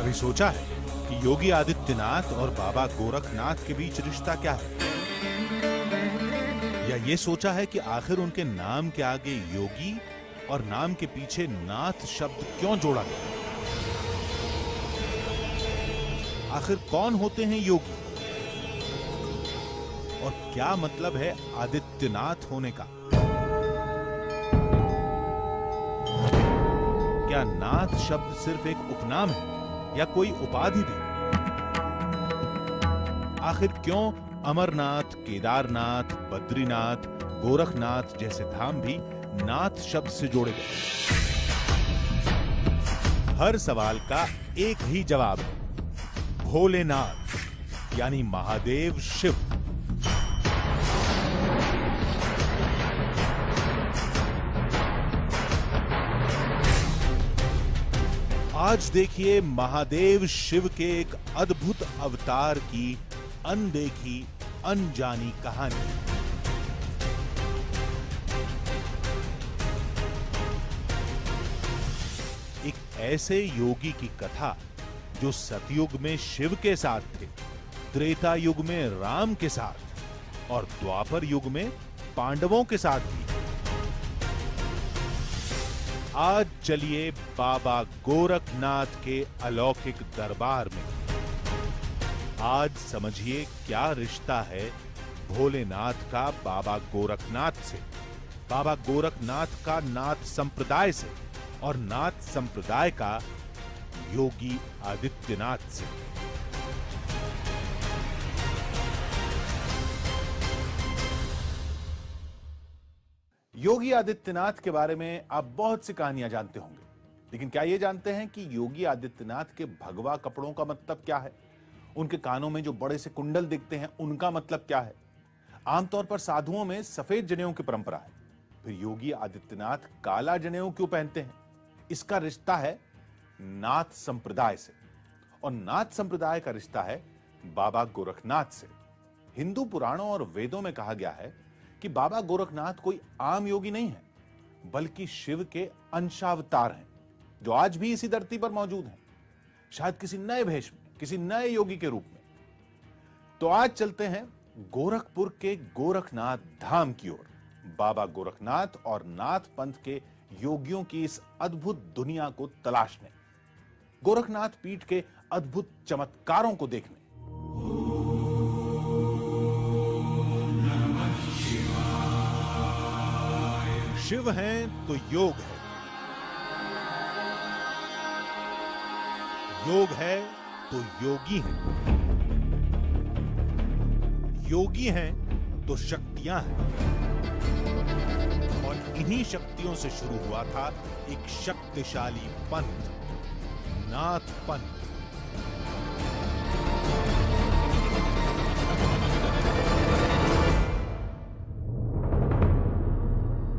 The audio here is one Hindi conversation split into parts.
कभी सोचा है कि योगी आदित्यनाथ और बाबा गोरखनाथ के बीच रिश्ता क्या है? या ये सोचा है कि आखिर उनके नाम के आगे योगी और नाम के पीछे नाथ शब्द क्यों जोड़ा गया? आखिर कौन होते हैं योगी और क्या मतलब है आदित्यनाथ होने का? क्या नाथ शब्द सिर्फ एक उपनाम है या कोई उपाधि भी? आखिर क्यों अमरनाथ, केदारनाथ, बद्रीनाथ, गोरखनाथ जैसे धाम भी नाथ शब्द से जोड़े गए? हर सवाल का एक ही जवाब है, भोलेनाथ यानी महादेव शिव। आज देखिए महादेव शिव के एक अद्भुत अवतार की अनदेखी अनजानी कहानी। एक ऐसे योगी की कथा जो सतयुग में शिव के साथ थे, त्रेता युग में राम के साथ और द्वापर युग में पांडवों के साथ भी। आज चलिए बाबा गोरखनाथ के अलौकिक दरबार में। आज समझिए क्या रिश्ता है भोलेनाथ का बाबा गोरखनाथ से, बाबा गोरखनाथ का नाथ संप्रदाय से और नाथ संप्रदाय का योगी आदित्यनाथ से। योगी आदित्यनाथ के बारे में आप बहुत सी कहानियां जानते होंगे, लेकिन क्या ये जानते हैं कि योगी आदित्यनाथ के भगवा कपड़ों का मतलब क्या है? उनके कानों में जो बड़े से कुंडल दिखते हैं उनका मतलब क्या है? आमतौर पर साधुओं में सफेद जनेऊ की परंपरा है, फिर योगी आदित्यनाथ काला जनेऊ क्यों पहनते हैं? इसका रिश्ता है नाथ संप्रदाय से और नाथ संप्रदाय का रिश्ता है बाबा गोरखनाथ से। हिंदू पुराणों और वेदों में कहा गया है कि बाबा गोरखनाथ कोई आम योगी नहीं है, बल्कि शिव के अंशावतार हैं, जो आज भी इसी धरती पर मौजूद हैं, शायद किसी नए भेष में, किसी नए योगी के रूप में। तो आज चलते हैं गोरखपुर के गोरखनाथ धाम की ओर, बाबा गोरखनाथ और नाथ पंथ के योगियों की इस अद्भुत दुनिया को तलाशने, गोरखनाथ पीठ के अद्भुत चमत्कारों को देखने। शिव हैं तो योग है, योग है तो योगी हैं, योगी हैं तो शक्तियां हैं और इन्हीं शक्तियों से शुरू हुआ था एक शक्तिशाली पंथ, नाथ पंथ।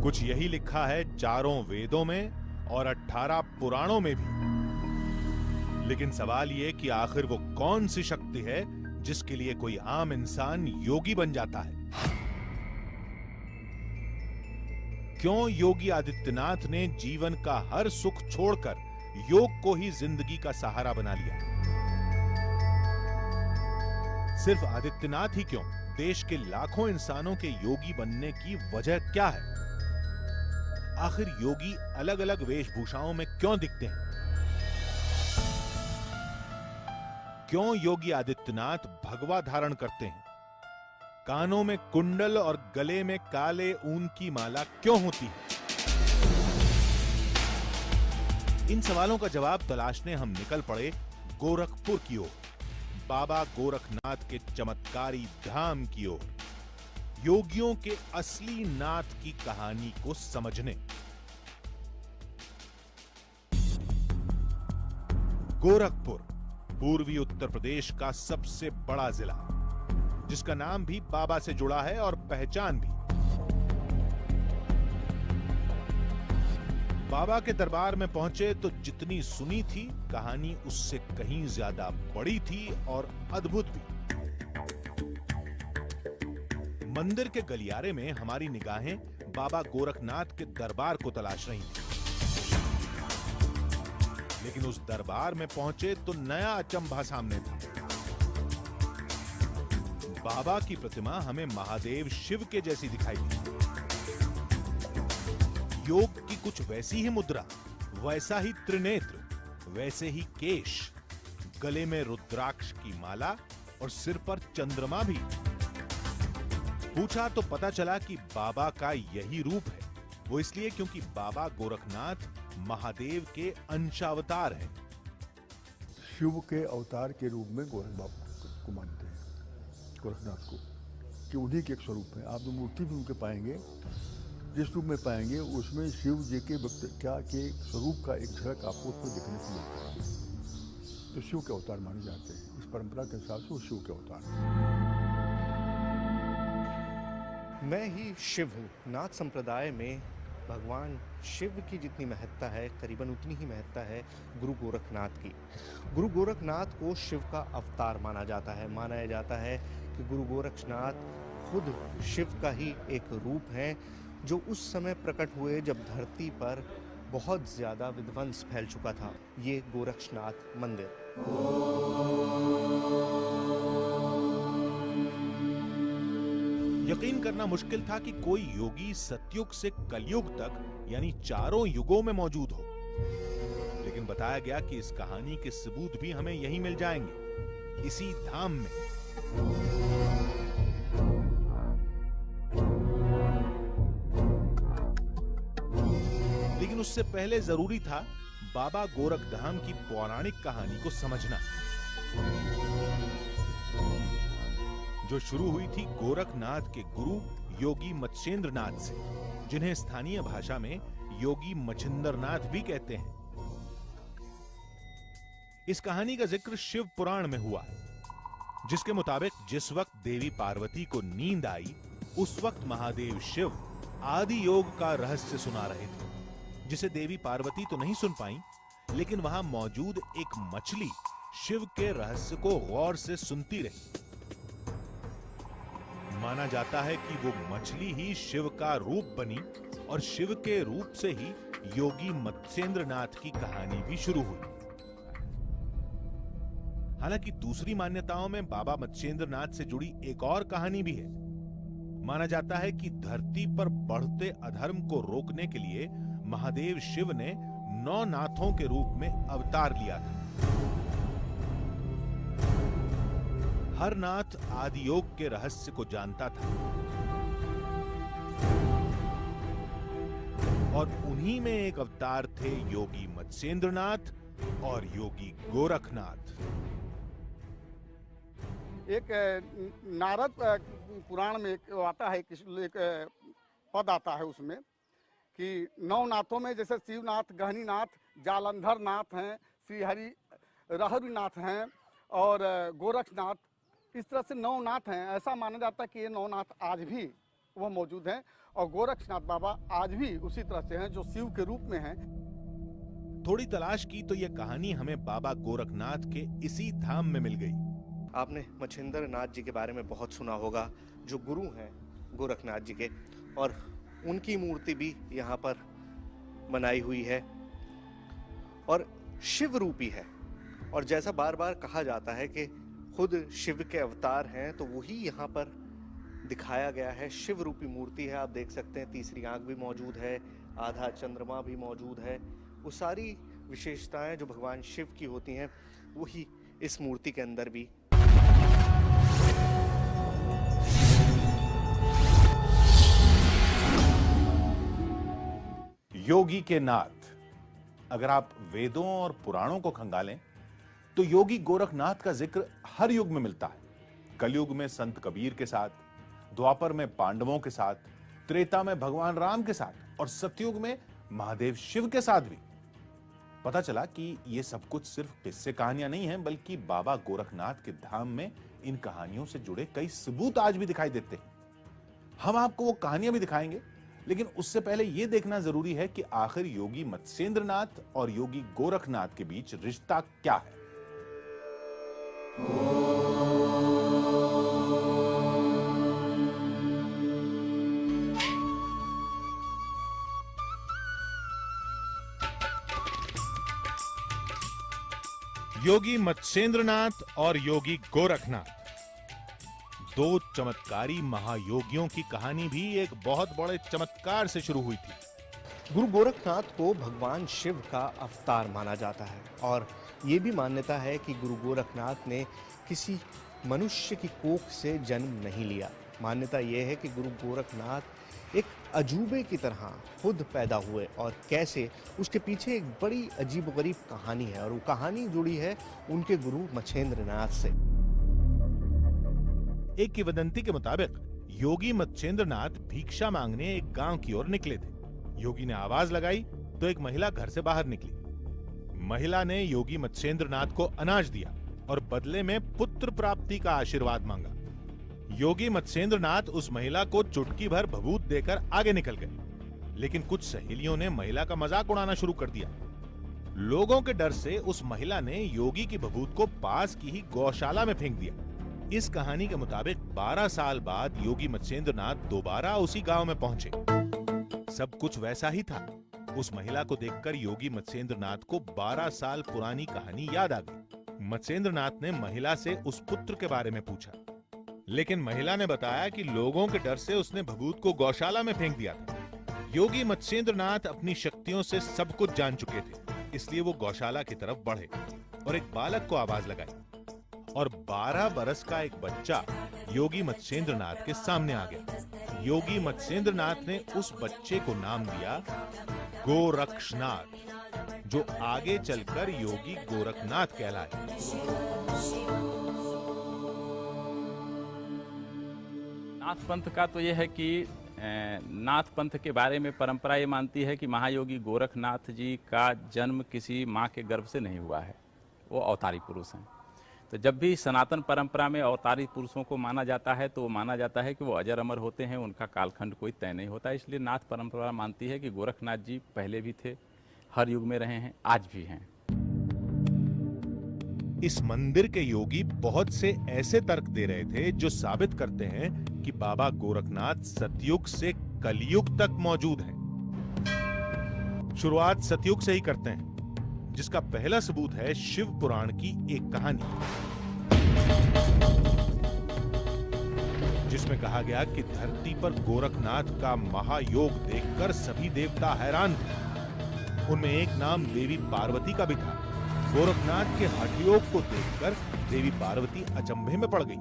कुछ यही लिखा है चारों वेदों में और 18 पुराणों में भी। लेकिन सवाल यह कि आखिर वो कौन सी शक्ति है जिसके लिए कोई आम इंसान योगी बन जाता है? क्यों योगी आदित्यनाथ ने जीवन का हर सुख छोड़कर योग को ही जिंदगी का सहारा बना लिया? सिर्फ आदित्यनाथ ही क्यों, देश के लाखों इंसानों के योगी बनने की वजह क्या है? आखिर योगी अलग अलग वेशभूषाओं में क्यों दिखते हैं? क्यों योगी आदित्यनाथ भगवा धारण करते हैं? कानों में कुंडल और गले में काले ऊन की माला क्यों होती है? इन सवालों का जवाब तलाशने हम निकल पड़े गोरखपुर की ओर, बाबा गोरखनाथ के चमत्कारी धाम की ओर, योगियों के असली नाथ की कहानी को समझने। गोरखपुर पूर्वी उत्तर प्रदेश का सबसे बड़ा जिला, जिसका नाम भी बाबा से जुड़ा है और पहचान भी। बाबा के दरबार में पहुंचे तो जितनी सुनी थी कहानी उससे कहीं ज्यादा बड़ी थी और अद्भुत भी। मंदिर के गलियारे में हमारी निगाहें बाबा गोरखनाथ के दरबार को तलाश रही थी। लेकिन उस दरबार में पहुंचे तो नया अचंभा सामने था। बाबा की प्रतिमा हमें महादेव शिव के जैसी दिखाई दी। योग की कुछ वैसी ही मुद्रा, वैसा ही त्रिनेत्र, वैसे ही केश, गले में रुद्राक्ष की माला और सिर पर चंद्रमा भी। पूछा तो पता चला कि बाबा का यही रूप है। वो इसलिए क्योंकि बाबा गोरखनाथ महादेव के अंशावतार हैं। शिव के अवतार के रूप में गोरख बाबा को मानते हैं, गोरखनाथ को, कि उन्हीं के एक स्वरूप है। आप जो मूर्ति भी उनके पाएंगे, जिस रूप में पाएंगे, उसमें शिव जी के क्या के स्वरूप का एक झलक आपको उसमें देखने को मिलता है। तो शिव के अवतार माने जाते हैं। इस परंपरा के हिसाब से वो शिव के अवतार हैं। मैं ही शिव हूँ। नाथ संप्रदाय में भगवान शिव की जितनी महत्ता है, करीबन उतनी ही महत्ता है गुरु गोरखनाथ की। गुरु गोरखनाथ को शिव का अवतार माना जाता है। माना जाता है कि गुरु गोरखनाथ खुद शिव का ही एक रूप है, जो उस समय प्रकट हुए जब धरती पर बहुत ज़्यादा विध्वंस फैल चुका था। ये गोरखनाथ मंदिर। यकीन करना मुश्किल था कि कोई योगी सतयुग से कलयुग तक यानी चारों युगों में मौजूद हो, लेकिन बताया गया कि इस कहानी के सबूत भी हमें यहीं मिल जाएंगे, इसी धाम में। लेकिन उससे पहले जरूरी था बाबा गोरखधाम की पौराणिक कहानी को समझना, जो शुरू हुई थी गोरखनाथ के गुरु योगी मत्स्येंद्रनाथ से, जिन्हें स्थानीय भाषा में योगी मच्छिंद्रनाथ भी कहते हैं। इस कहानी का जिक्र शिव पुराण में हुआ है, जिसके मुताबिक जिस वक्त देवी पार्वती को नींद आई, उस वक्त महादेव शिव आदि योग का रहस्य सुना रहे थे, जिसे देवी पार्वती तो नहीं सुन पाई, लेकिन वहां मौजूद एक मछली शिव के रहस्य को गौर से सुनती रही। माना जाता है कि वो मछली ही शिव का रूप बनी और शिव के रूप से ही योगी मत्स्येंद्रनाथ की कहानी भी शुरू हुई। हालांकि दूसरी मान्यताओं में बाबा मत्स्येंद्रनाथ से जुड़ी एक और कहानी भी है। माना जाता है कि धरती पर बढ़ते अधर्म को रोकने के लिए महादेव शिव ने 9 नाथों के रूप में अवतार लिया था। हर नाथ आदि योग के रहस्य को जानता था और उन्हीं में एक अवतार थे योगी मत्स्येंद्रनाथ और योगी गोरखनाथ। एक नारद पुराण में एक आता है, एक पद आता है उसमें कि 9 नाथों में जैसे शिवनाथ, गहनीनाथ, जालंधर नाथ हैं, श्रीहरि रहरुनाथ हैं और गोरखनाथ, इस तरह से 9 नाथ हैं। ऐसा माना जाता है कि ये 9 नाथ आज भी वह मौजूद हैं और गोरखनाथ बाबा आज भी उसी तरह से हैं, जो शिव के रूप में हैं। थोड़ी तलाश की तो यह कहानी हमें बाबा गोरखनाथ के इसी धाम में मिल गई। आपने मच्छिंद्रनाथ जी के बारे में बहुत सुना होगा, जो गुरु हैं गोरखनाथ जी के, और उनकी मूर्ति भी यहाँ पर बनाई हुई है और शिव रूपी है। और जैसा बार बार कहा जाता है कि खुद शिव के अवतार हैं, तो वही यहाँ पर दिखाया गया है। शिव रूपी मूर्ति है, आप देख सकते हैं। तीसरी आंख भी मौजूद है, आधा चंद्रमा भी मौजूद है। वो सारी विशेषताएं जो भगवान शिव की होती हैं, वही इस मूर्ति के अंदर भी। योगी के नाथ, अगर आप वेदों और पुराणों को खंगालें तो योगी गोरखनाथ का जिक्र हर युग में मिलता है। कलयुग में संत कबीर के साथ, द्वापर में पांडवों के साथ, त्रेता में भगवान राम के साथ और सतयुग में महादेव शिव के साथ भी। पता चला कि ये सब कुछ सिर्फ किस्से कहानियां नहीं हैं, बल्कि बाबा गोरखनाथ के धाम में इन कहानियों से जुड़े कई सबूत आज भी दिखाई देते हैं। हम आपको वो कहानियां भी दिखाएंगे, लेकिन उससे पहले यह देखना जरूरी है कि आखिर योगी मत्स्येंद्रनाथ और योगी गोरखनाथ के बीच रिश्ता क्या है। योगी मत्स्येंद्रनाथ और योगी गोरखनाथ, दो चमत्कारी महायोगियों की कहानी भी एक बहुत बड़े चमत्कार से शुरू हुई थी। गुरु गोरखनाथ को भगवान शिव का अवतार माना जाता है और ये भी मान्यता है कि गुरु गोरखनाथ ने किसी मनुष्य की कोख से जन्म नहीं लिया। मान्यता यह है कि गुरु गोरखनाथ एक अजूबे की तरह खुद पैदा हुए और कैसे उसके पीछे एक बड़ी अजीबोगरीब कहानी है और वो कहानी जुड़ी है उनके गुरु मत्स्येंद्रनाथ से। एक किंवदंती के मुताबिक योगी मत्स्येंद्रनाथ भिक्षा मांगने एक गांव की ओर निकले थे। योगी ने आवाज लगाई तो एक महिला घर से बाहर निकली। महिला ने योगी मत्स्येंद्रनाथ को अनाज दिया और बदले में पुत्र प्राप्ति का आशीर्वाद मांगा। योगी मत्स्येंद्रनाथ उस महिला को चुटकी भर भभूत देकर आगे निकल गए, लेकिन कुछ सहेलियों ने महिला का मजाक उड़ाना शुरू कर दिया। लोगों के डर से उस महिला ने योगी की भभूत को पास की ही गौशाला में फेंक दिया। इस कहानी के मुताबिक 12 साल बाद योगी मत्स्येंद्रनाथ दोबारा उसी गांव में पहुंचे। सब कुछ वैसा ही था। उस महिला को देखकर योगी मत्स्येंद्रनाथ को 12 साल पुरानी कहानी याद आ गई। मत्स्येंद्रनाथ ने महिला से उस पुत्र के बारे में पूछा, लेकिन महिला ने बताया कि लोगों के डर से उसने भभूत को गौशाला में फेंक दिया था। योगी मत्स्येंद्रनाथ अपनी शक्तियों से सब कुछ जान चुके थे, इसलिए वो गौशाला की तरफ बढ़े और एक बालक को आवाज लगाई और 12 बरस का एक बच्चा योगी मत्स्येंद्रनाथ के सामने आ गया। योगी मत्स्येंद्रनाथ ने उस बच्चे को नाम दिया गोरक्षनाथ, जो आगे चलकर योगी गोरखनाथ कहलाए। नाथ पंथ का तो यह है कि नाथ पंथ के बारे में परंपरा ये मानती है कि महायोगी गोरखनाथ जी का जन्म किसी माँ के गर्भ से नहीं हुआ है, वो अवतारी पुरुष हैं। तो जब भी सनातन परंपरा में अवतारी पुरुषों को माना जाता है तो वो माना जाता है कि वो अजर अमर होते हैं, उनका कालखंड कोई तय नहीं होता। इसलिए नाथ परंपरा मानती है कि गोरखनाथ जी पहले भी थे, हर युग में रहे हैं, आज भी हैं। इस मंदिर के योगी बहुत से ऐसे तर्क दे रहे थे जो साबित करते हैं कि बाबा गोरखनाथ सतयुग से कलयुग तक मौजूद हैं। शुरुआत सतयुग से ही करते हैं, जिसका पहला सबूत है शिव पुराण की एक कहानी, जिसमें कहा गया कि धरती पर गोरखनाथ का महायोग देखकर सभी देवता हैरान थे। उनमें एक नाम देवी पार्वती का भी था। गोरखनाथ के हठयोग को देखकर देवी पार्वती अचंभे में पड़ गई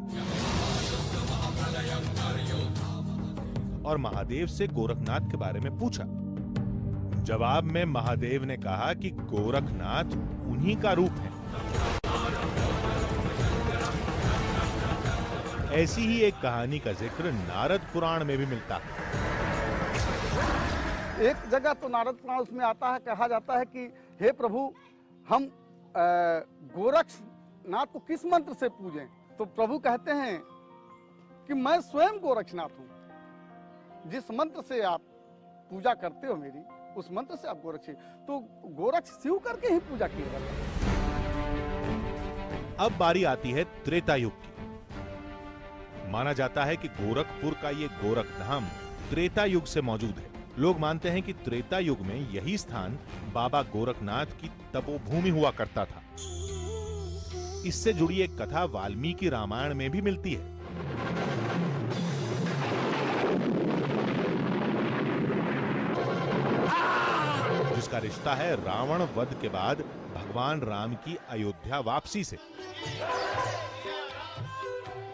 और महादेव से गोरखनाथ के बारे में पूछा। जवाब में महादेव ने कहा कि गोरखनाथ उन्हीं का रूप है। ऐसी ही एक कहानी का जिक्र नारद पुराण में भी मिलता है। एक जगह तो नारद पुराण उसमें आता है, कहा जाता है कि हे प्रभु, हम गोरक्षनाथ को किस मंत्र से पूजें? तो प्रभु कहते हैं कि मैं स्वयं गोरक्षनाथ हूं। जिस मंत्र से आप पूजा करते हो मेरी, उस मंत्र से आप गोरक्ष, तो गोरक्ष शिव करके ही पूजा की जाती है। अब बारी आती है त्रेता युग की। माना जाता है कि गोरखपुर का ये गोरखधाम त्रेता युग से मौजूद है। लोग मानते हैं कि त्रेता युग में यही स्थान बाबा गोरखनाथ की तपोभूमि हुआ करता था। इससे जुड़ी एक कथा वाल्मीकि रामायण में भी मिलती है। जिसका रिश्ता है रावण वध के बाद भगवान राम की अयोध्या वापसी से।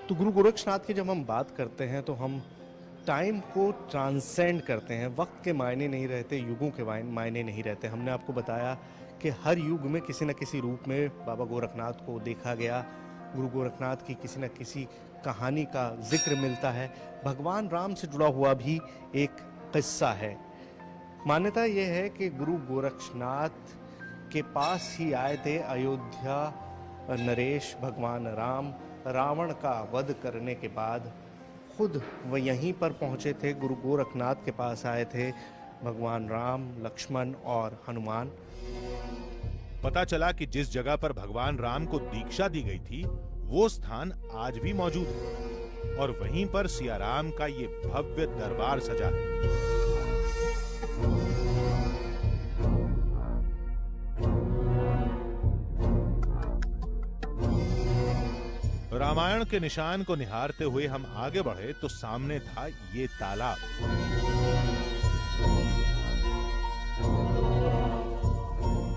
तो गुरु गोरक्षनाथ की जब हम बात करते हैं तो हम टाइम को ट्रांसेंड करते हैं। वक्त के मायने नहीं रहते, युगों के मायने नहीं रहते। हमने आपको बताया कि हर युग में किसी न किसी रूप में बाबा गोरखनाथ को देखा गया। गुरु गोरखनाथ की किसी न किसी कहानी का जिक्र मिलता है। भगवान राम से जुड़ा हुआ भी एक किस्सा है। मान्यता यह है कि गुरु गोरक्षनाथ के पास ही आए थे अयोध्या नरेश भगवान राम। रावण का वध करने के बाद खुद वह यहीं पर पहुंचे थे। गुरु गोरखनाथ के पास आए थे भगवान राम, लक्ष्मण और हनुमान। पता चला कि जिस जगह पर भगवान राम को दीक्षा दी गई थी वो स्थान आज भी मौजूद है और वहीं पर सिया राम का ये भव्य दरबार सजा है। रामायण के निशान को निहारते हुए हम आगे बढ़े तो सामने था ये तालाब।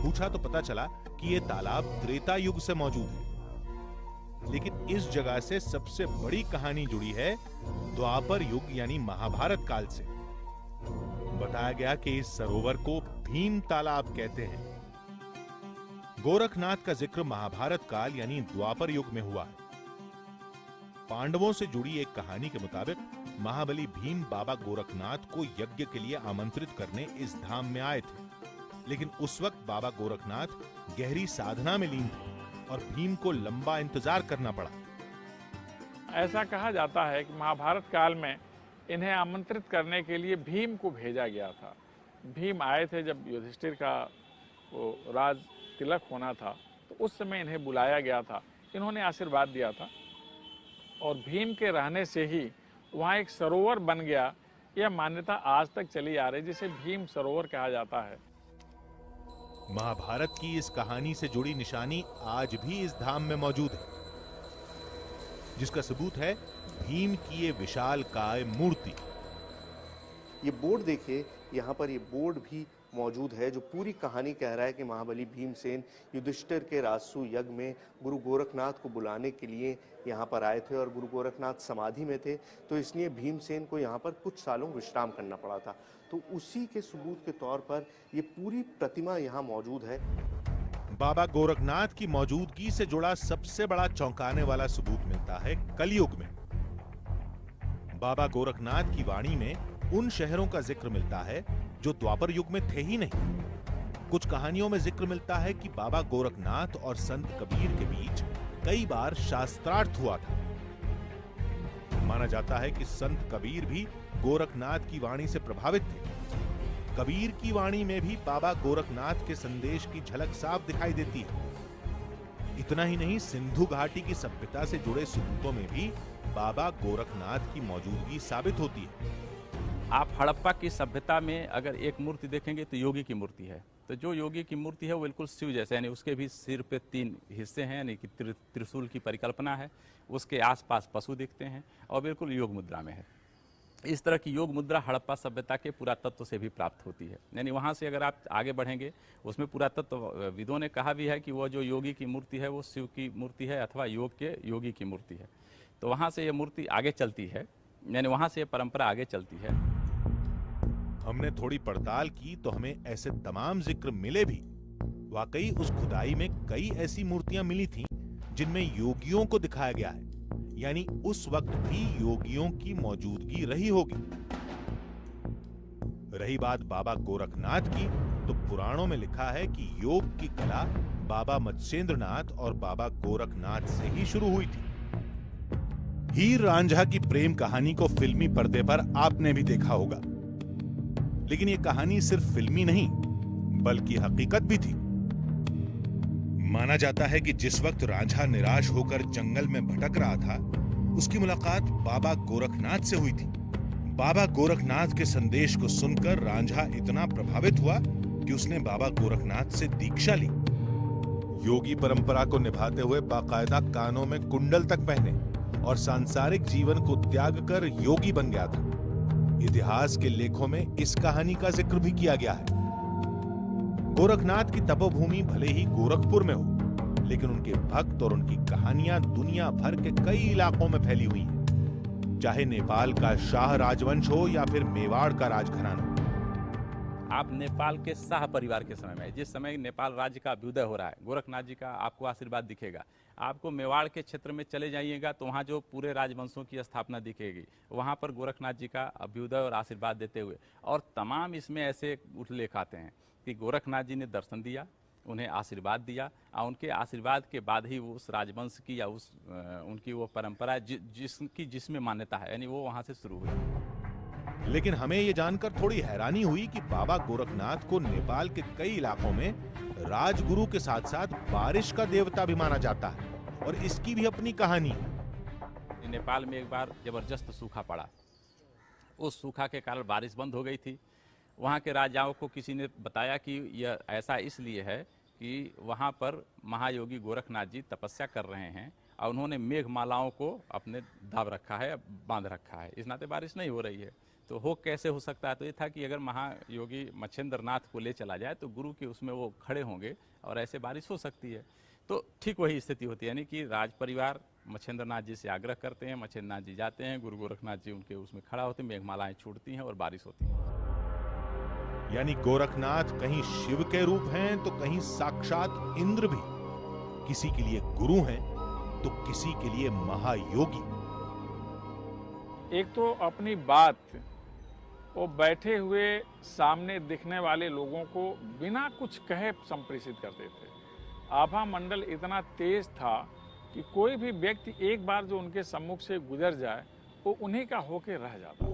पूछा तो पता चला कि ये तालाब त्रेता युग से मौजूद है, लेकिन इस जगह से सबसे बड़ी कहानी जुड़ी है द्वापर युग यानी महाभारत काल से। बताया गया कि इस सरोवर को भीम तालाब कहते हैं। गोरखनाथ का जिक्र महाभारत काल यानी द्वापर युग में हुआ है। पांडवों से जुड़ी एक कहानी के मुताबिक महाबली भीम बाबा गोरखनाथ को यज्ञ के लिए आमंत्रित करने इस धाम में आए थे, लेकिन उस वक्त बाबा गोरखनाथ गहरी साधना में लीन थे और भीम को लंबा इंतजार करना पड़ा। ऐसा कहा जाता है कि महाभारत काल में इन्हें आमंत्रित करने के लिए भीम को भेजा गया था। भीम आए थे जब युधिष्ठिर का वो राज तिलक होना था, तो उस समय इन्हें बुलाया गया था। इन्होंने आशीर्वाद दिया था और भीम के रहने से ही वहाँ एक सरोवर बन गया। यह मान्यता आज तक चली आ रही, जिसे भीम सरोवर कहा जाता है। महाभारत की इस कहानी से जुड़ी निशानी आज भी इस धाम में मौजूद है, जिसका सबूत है भीम की ये विशालकाय मूर्ति। ये बोर्ड देखिए, यहाँ पर ये बोर्ड भी मौजूद है जो पूरी कहानी कह रहा है कि महाबली भीमसेन युधिष्ठिर के राजसू यज्ञ में गुरु गोरखनाथ को बुलाने के लिए यहाँ पर आए थे और गुरु गोरखनाथ समाधि में थे, तो इसलिए भीमसेन को यहाँ पर कुछ सालों विश्राम करना पड़ा था। तो उसी के सबूत के तौर पर ये पूरी प्रतिमा यहाँ मौजूद है। बाबा गोरखनाथ की मौजूदगी से जुड़ा सबसे बड़ा चौंकाने वाला सबूत मिलता है कलयुग में। बाबा गोरखनाथ की वाणी में उन शहरों का जिक्र मिलता है जो द्वापर युग में थे ही नहीं। कुछ कहानियों में जिक्र मिलता है कि बाबा गोरखनाथ और संत कबीर के बीच कई बार शास्त्रार्थ हुआ था। माना जाता है कि संत कबीर भी गोरखनाथ की वाणी से प्रभावित थे। कबीर की वाणी में भी बाबा गोरखनाथ के संदेश की झलक साफ दिखाई देती है। इतना ही नहीं, सिंधु घाटी की सभ्यता से जुड़े सबूतों में भी बाबा गोरखनाथ की मौजूदगी साबित होती है। आप हड़प्पा की सभ्यता में अगर एक मूर्ति देखेंगे तो योगी की मूर्ति है। तो जो योगी की मूर्ति है वो बिल्कुल शिव जैसे, यानी उसके भी सिर पे 3 हिस्से हैं, यानी कि त्रिशूल की परिकल्पना है। उसके आसपास पशु दिखते हैं और बिल्कुल योग मुद्रा में है। इस तरह की योग मुद्रा हड़प्पा सभ्यता के पुरातत्व से भी प्राप्त होती है। यानी वहाँ से अगर आप आगे बढ़ेंगे, उसमें पुरातत्वविदों ने कहा भी है कि वो जो योगी की मूर्ति है वो शिव की मूर्ति है अथवा योग के योगी की मूर्ति है। तो वहाँ से ये मूर्ति आगे चलती है, यानी वहाँ से ये परंपरा आगे चलती है। हमने थोड़ी पड़ताल की तो हमें ऐसे तमाम जिक्र मिले भी। वाकई उस खुदाई में कई ऐसी मूर्तियां मिली थीं जिनमें योगियों को दिखाया गया है, यानी उस वक्त भी योगियों की मौजूदगी रही होगी। रही बात बाबा गोरखनाथ की, तो पुराणों में लिखा है कि योग की कला बाबा मत्स्येंद्रनाथ और बाबा गोरखनाथ से ही शुरू हुई थी। हीर रांझा की प्रेम कहानी को फिल्मी पर्दे पर आपने भी देखा होगा, लेकिन यह कहानी सिर्फ फिल्मी नहीं बल्कि हकीकत भी थी। माना जाता है कि जिस वक्त रांझा निराश होकर जंगल में भटक रहा था, उसकी मुलाकात बाबा गोरखनाथ से हुई थी। बाबा गोरखनाथ के संदेश को सुनकर रांझा इतना प्रभावित हुआ कि उसने बाबा गोरखनाथ से दीक्षा ली। योगी परंपरा को निभाते हुए बाकायदा कानों में कुंडल तक पहने और सांसारिक जीवन को त्याग कर योगी बन गया था। इतिहास के लेखों में इस कहानी का जिक्र भी किया गया है। गोरखनाथ की तपोभूमि भले ही गोरखपुर में हो, लेकिन उनके भक्त और उनकी कहानियां दुनिया भर के कई इलाकों में फैली हुई हैं। चाहे नेपाल का शाह राजवंश हो या फिर मेवाड़ का राजघराना। आप नेपाल के शाह परिवार के समय में, जिस समय नेपाल राज्य का अभ्युदय हो रहा है, गोरखनाथ जी का आपको आशीर्वाद दिखेगा। आपको मेवाड़ के क्षेत्र में चले जाइएगा तो वहाँ जो पूरे राजवंशों की स्थापना दिखेगी, वहाँ पर गोरखनाथ जी का अभ्युदय और आशीर्वाद देते हुए। और तमाम इसमें ऐसे उल्लेख आते हैं कि गोरखनाथ जी ने दर्शन दिया, उन्हें आशीर्वाद दिया और उनके आशीर्वाद के बाद ही वो उस राजवंश की या उस उनकी वो परंपरा जिसमें मान्यता है, यानी वो वहाँ से शुरू हुई। लेकिन हमें ये जानकर थोड़ी हैरानी हुई कि बाबा गोरखनाथ को नेपाल के कई इलाकों में राजगुरु के साथ साथ बारिश का देवता भी माना जाता है, और इसकी भी अपनी कहानी है। नेपाल में एक बार जबरदस्त सूखा पड़ा। उस सूखा के कारण बारिश बंद हो गई थी। वहाँ के राजाओं को किसी ने बताया कि यह ऐसा इसलिए है कि वहाँ पर महायोगी गोरखनाथ जी तपस्या कर रहे हैं और उन्होंने मेघमालाओं को अपने दाब रखा है, बांध रखा है, इस नाते बारिश नहीं हो रही है। तो हो कैसे हो सकता है? तो ये था कि अगर महायोगी मच्छिंद्र नाथ को ले चला जाए तो गुरु के उसमें वो खड़े होंगे और ऐसे बारिश हो सकती है। तो ठीक वही स्थिति होती है, यानी कि राज परिवार मच्छिंद्र नाथ जी से आग्रह करते हैं, मच्छिंद्र नाथ जी जाते हैं, गुरु गोरखनाथ जी उनके उसमें खड़ा होते हैं, मेघमालाएं छूटती हैं और बारिश होती है। यानी गोरखनाथ कहीं शिव के रूप हैं तो कहीं साक्षात इंद्र भी। किसी के लिए गुरु हैं तो किसी के लिए महायोगी। एक तो अपनी बात वो बैठे हुए सामने दिखने वाले लोगों को बिना कुछ कहे संप्रेषित करते थे। आभा मंडल इतना तेज था कि कोई भी व्यक्ति एक बार जो उनके सम्मुख से गुजर जाए वो उन्हीं का होके रह जाता।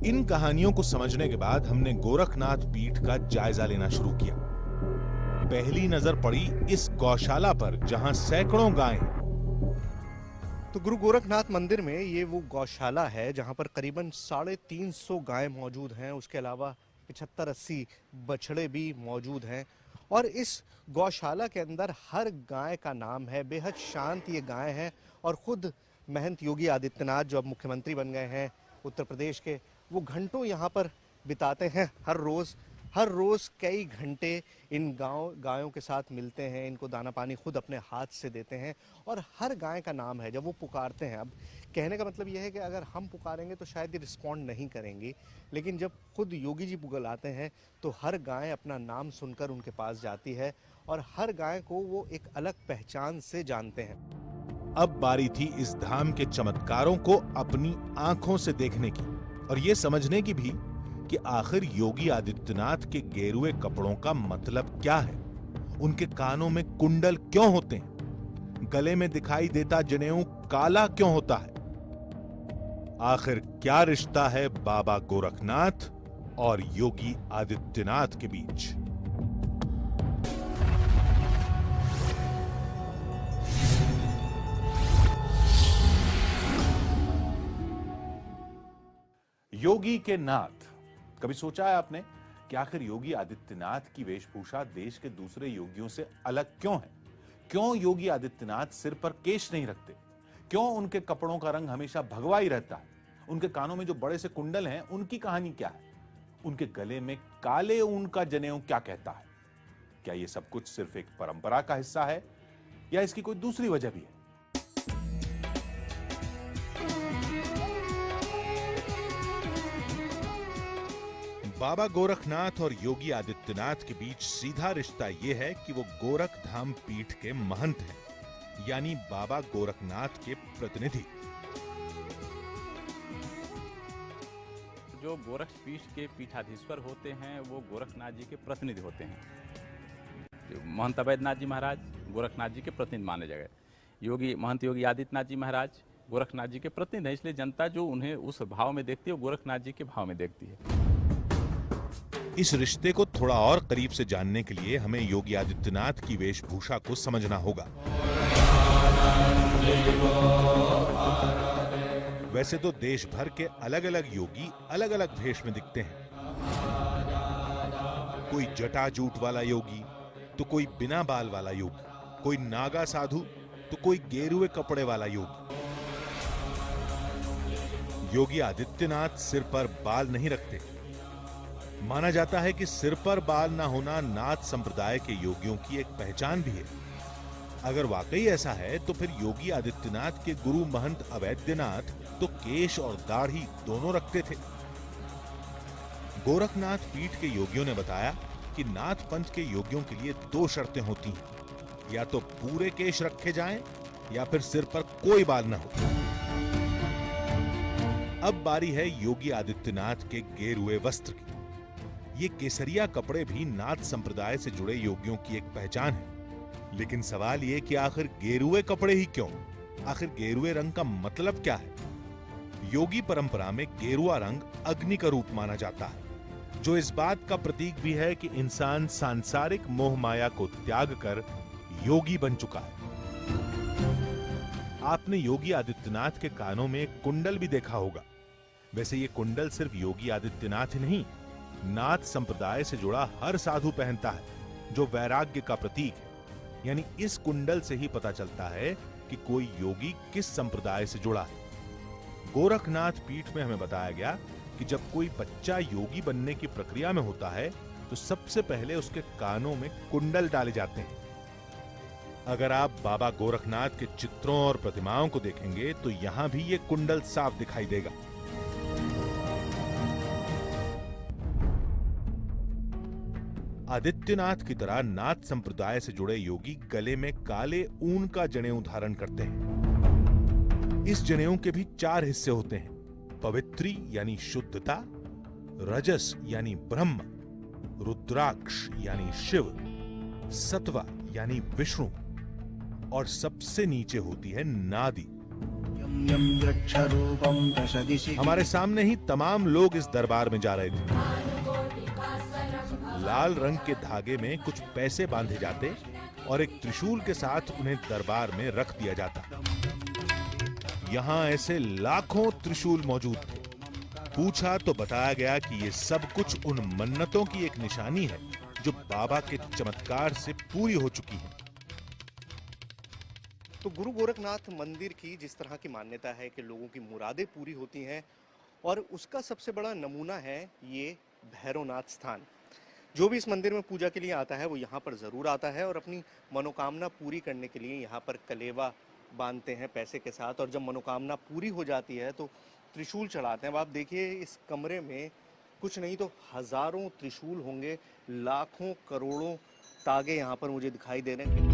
इन कहानियों को समझने के बाद हमने गोरखनाथ पीठ का जायजा लेना शुरू किया। पहली नजर पड़ी इस गौशाला पर जहां सैकड़ों गायें हैं। तो गुरु गोरखनाथ मंदिर में ये वो गौशाला है जहां पर करीबन 350 गायें मौजूद हैं। उसके अलावा 75-80 बछड़े भी मौजूद हैं और इस गौशाला के अंदर हर गाय का नाम है। बेहद शांत ये गाय हैं और खुद महंत योगी आदित्यनाथ जो अब मुख्यमंत्री बन गए हैं उत्तर प्रदेश के, वो घंटों यहाँ पर बिताते हैं। हर रोज कई घंटे इन गायों के साथ मिलते हैं, इनको दाना पानी खुद अपने हाथ से देते हैं और हर गाय का नाम है। जब वो पुकारते हैं, अब कहने का मतलब यह है कि अगर हम पुकारेंगे तो शायद ये रिस्पॉन्ड नहीं करेंगी, लेकिन जब खुद योगी जी बुलाते हैं तो हर गाय अपना नाम सुनकर उनके पास जाती है और हर गाय को वो एक अलग पहचान से जानते हैं। अब बारी थी इस धाम के चमत्कारों को अपनी आंखों से देखने की और ये समझने की भी कि आखिर योगी आदित्यनाथ के गेरुए कपड़ों का मतलब क्या है। उनके कानों में कुंडल क्यों होते हैं? गले में दिखाई देता जनेऊ काला क्यों होता है? आखिर क्या रिश्ता है बाबा गोरखनाथ और योगी आदित्यनाथ के बीच? योगी के नाथ। कभी सोचा है आपने कि आखिर योगी आदित्यनाथ की वेशभूषा देश के दूसरे योगियों से अलग क्यों है? क्यों योगी आदित्यनाथ सिर पर केश नहीं रखते? क्यों उनके कपड़ों का रंग हमेशा भगवा ही रहता है? उनके कानों में जो बड़े से कुंडल हैं, उनकी कहानी क्या है? उनके गले में काले ऊन का जनेऊ क्या कहता है? क्या यह सब कुछ सिर्फ एक परंपरा का हिस्सा है या इसकी कोई दूसरी वजह भी है? बाबा गोरखनाथ और योगी आदित्यनाथ के बीच सीधा रिश्ता यह है कि वो गोरख धाम पीठ के महंत हैं, यानी बाबा गोरखनाथ के प्रतिनिधि। जो गोरख पीठ के पीठाधीश्वर होते हैं वो गोरखनाथ जी के प्रतिनिधि होते हैं। जो महंत अवैधनाथ जी महाराज गोरखनाथ जी के प्रतिनिधि माने गए। महंत योगी आदित्यनाथ जी महाराज गोरखनाथ जी के प्रतिनिधि हैं, इसलिए जनता जो उन्हें उस भाव में देखती है वो गोरखनाथ जी के भाव में देखती है। इस रिश्ते को थोड़ा और करीब से जानने के लिए हमें योगी आदित्यनाथ की वेशभूषा को समझना होगा। वैसे तो देश भर के अलग अलग योगी अलग अलग भेष में दिखते हैं। कोई जटा जूट वाला योगी तो कोई बिना बाल वाला योगी, कोई नागा साधु तो कोई गेरुए कपड़े वाला योगी। योगी आदित्यनाथ सिर पर बाल नहीं रखते। माना जाता है कि सिर पर बाल ना होना नाथ संप्रदाय के योगियों की एक पहचान भी है। अगर वाकई ऐसा है तो फिर योगी आदित्यनाथ के गुरु महंत अवैधनाथ तो केश और दाढ़ी दोनों रखते थे। गोरखनाथ पीठ के योगियों ने बताया कि नाथ पंथ के योगियों के लिए 2 शर्तें होती हैं, या तो पूरे केश रखे जाएं या फिर सिर पर कोई बाल ना हो। अब बारी है योगी आदित्यनाथ के गेरुए वस्त्र की। ये केसरिया कपड़े भी नाथ संप्रदाय से जुड़े योगियों की एक पहचान है। लेकिन सवाल ये कि आखिर गेरुए कपड़े ही क्यों? आखिर गेरुए रंग का मतलब क्या है? योगी परंपरा में गेरुआ रंग अग्नि का रूप माना जाता है, जो इस बात का प्रतीक भी है कि इंसान सांसारिक मोह माया को त्याग कर योगी बन चुका है। आपने योगी आदित्यनाथ के कानों में एक कुंडल भी देखा होगा। वैसे ये कुंडल सिर्फ योगी आदित्यनाथ ही नहीं, नाथ संप्रदाय से जुड़ा हर साधु पहनता है, जो वैराग्य का प्रतीक है। यानी इस कुंडल से ही पता चलता है कि कोई योगी किस संप्रदाय से जुड़ा है। गोरखनाथ पीठ में हमें बताया गया कि जब कोई बच्चा योगी बनने की प्रक्रिया में होता है तो सबसे पहले उसके कानों में कुंडल डाले जाते हैं। अगर आप बाबा गोरखनाथ के चित्रों और प्रतिमाओं को देखेंगे तो यहां भी ये कुंडल साफ दिखाई देगा। आदित्यनाथ की तरह नाथ संप्रदाय से जुड़े योगी गले में काले ऊन का जनेऊ धारण करते हैं। इस जनेऊ के भी 4 हिस्से होते हैं: पवित्री यानी शुद्धता, रजस यानी ब्रह्म, रुद्राक्ष यानी शिव, सत्वा यानी विष्णु और सबसे नीचे होती है नादि। हमारे सामने ही तमाम लोग इस दरबार में जा रहे थे। लाल रंग के धागे में कुछ पैसे बांधे जाते और एक त्रिशूल के साथ उन्हें दरबार में रख दिया जाता। यहां ऐसे लाखों त्रिशूल मौजूद थे। पूछा तो बताया गया कि ये सब कुछ उन मन्नतों की एक निशानी है जो बाबा के चमत्कार से पूरी हो चुकी है। तो गुरु गोरखनाथ मंदिर की जिस तरह की मान्यता है कि लोगों की मुरादें पूरी होती हैं, और उसका सबसे बड़ा नमूना है ये भैरवनाथ स्थान। जो भी इस मंदिर में पूजा के लिए आता है वो यहाँ पर ज़रूर आता है और अपनी मनोकामना पूरी करने के लिए यहाँ पर कलेवा बांधते हैं पैसे के साथ, और जब मनोकामना पूरी हो जाती है तो त्रिशूल चढ़ाते हैं। अब आप देखिए इस कमरे में कुछ नहीं तो हजारों त्रिशूल होंगे, लाखों करोड़ों तागे यहाँ पर मुझे दिखाई दे रहे हैं।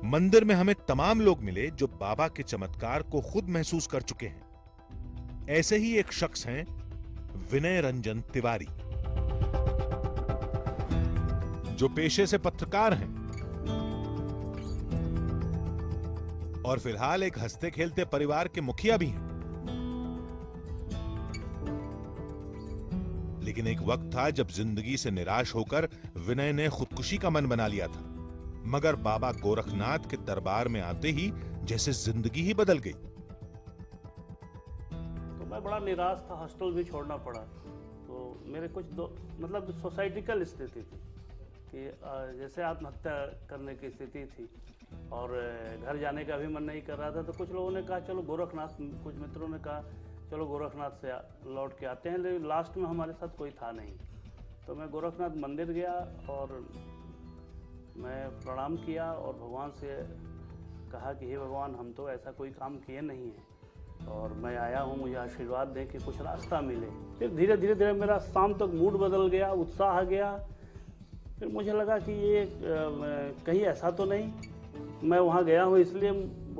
मंदिर में हमें तमाम लोग मिले जो बाबा के चमत्कार को खुद महसूस कर चुके हैं। ऐसे ही एक शख्स हैं विनय रंजन तिवारी, जो पेशे से पत्रकार हैं और फिलहाल एक हंसते खेलते परिवार के मुखिया भी हैं। लेकिन एक वक्त था जब जिंदगी से निराश होकर विनय ने खुदकुशी का मन बना लिया था, मगर बाबा गोरखनाथ के दरबार में आते ही जैसे जिंदगी ही बदल गई। तो मैं बड़ा निराश था, हॉस्टल भी छोड़ना पड़ा। तो मेरे कुछ मतलब सोसाइटिकल स्थिति थी कि जैसे आत्महत्या करने की स्थिति थी और घर जाने का भी मन नहीं कर रहा था। तो कुछ लोगों ने कहा चलो गोरखनाथ, कुछ मित्रों ने कहा चलो गोरखनाथ से लौट के आते हैं, लेकिन लास्ट में हमारे साथ कोई था नहीं। तो मैं गोरखनाथ मंदिर गया और मैं प्रणाम किया और भगवान से कहा कि हे भगवान, हम तो ऐसा कोई काम किए नहीं है और मैं आया हूँ, मुझे आशीर्वाद दें कि कुछ रास्ता मिले। फिर धीरे धीरे मेरा शाम तक मूड बदल गया, उत्साह आ गया। फिर मुझे लगा कि ये कहीं ऐसा तो नहीं, मैं वहाँ गया हूँ इसलिए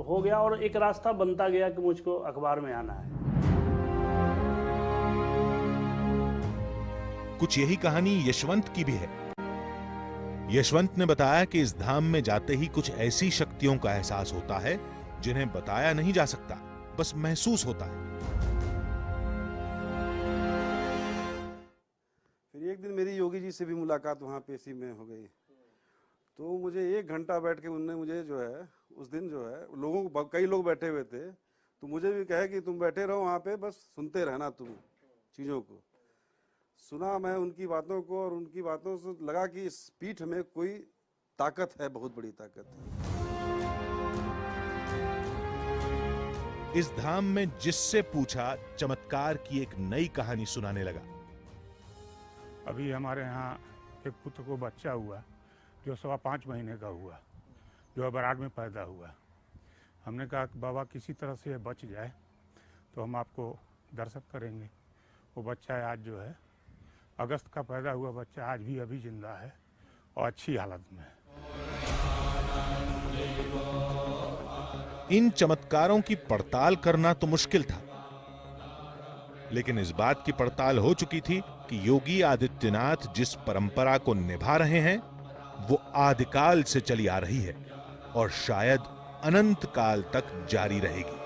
हो गया, और एक रास्ता बनता गया कि मुझको अखबार में आना है। कुछ यही कहानी यशवंत की भी है। यशवंत ने बताया कि इस धाम में जाते ही कुछ ऐसी शक्तियों का एहसास होता है जिन्हें बताया नहीं जा सकता, बस महसूस होता है। फिर एक दिन मेरी योगी जी से भी मुलाकात वहाँ पेशी में हो गई। तो मुझे 1 घंटा बैठ के उन्होंने मुझे जो है उस दिन जो है लोगों को, कई लोग बैठे हुए थे, तो मुझे भी कहे कि तुम बैठे रहो वहाँ पे, बस सुनते रहना तुम चीज़ों को। सुना मैं उनकी बातों को, और उनकी बातों से लगा कि इस पीठ में कोई ताकत है, बहुत बड़ी ताकत है। इस धाम में जिससे पूछा चमत्कार की एक नई कहानी सुनाने लगा। अभी हमारे यहाँ एक पुत्र को बच्चा हुआ जो 5.25 महीने का हुआ, जो अबराड में पैदा हुआ। हमने कहा कि बाबा किसी तरह से बच जाए तो हम आपको दर्शन करेंगे। वो बच्चा आज जो है अगस्त का पैदा हुआ बच्चा आज भी अभी जिंदा है और अच्छी हालत में है। इन चमत्कारों की पड़ताल करना तो मुश्किल था, लेकिन इस बात की पड़ताल हो चुकी थी कि योगी आदित्यनाथ जिस परंपरा को निभा रहे हैं वो आदिकाल से चली आ रही है और शायद अनंत काल तक जारी रहेगी।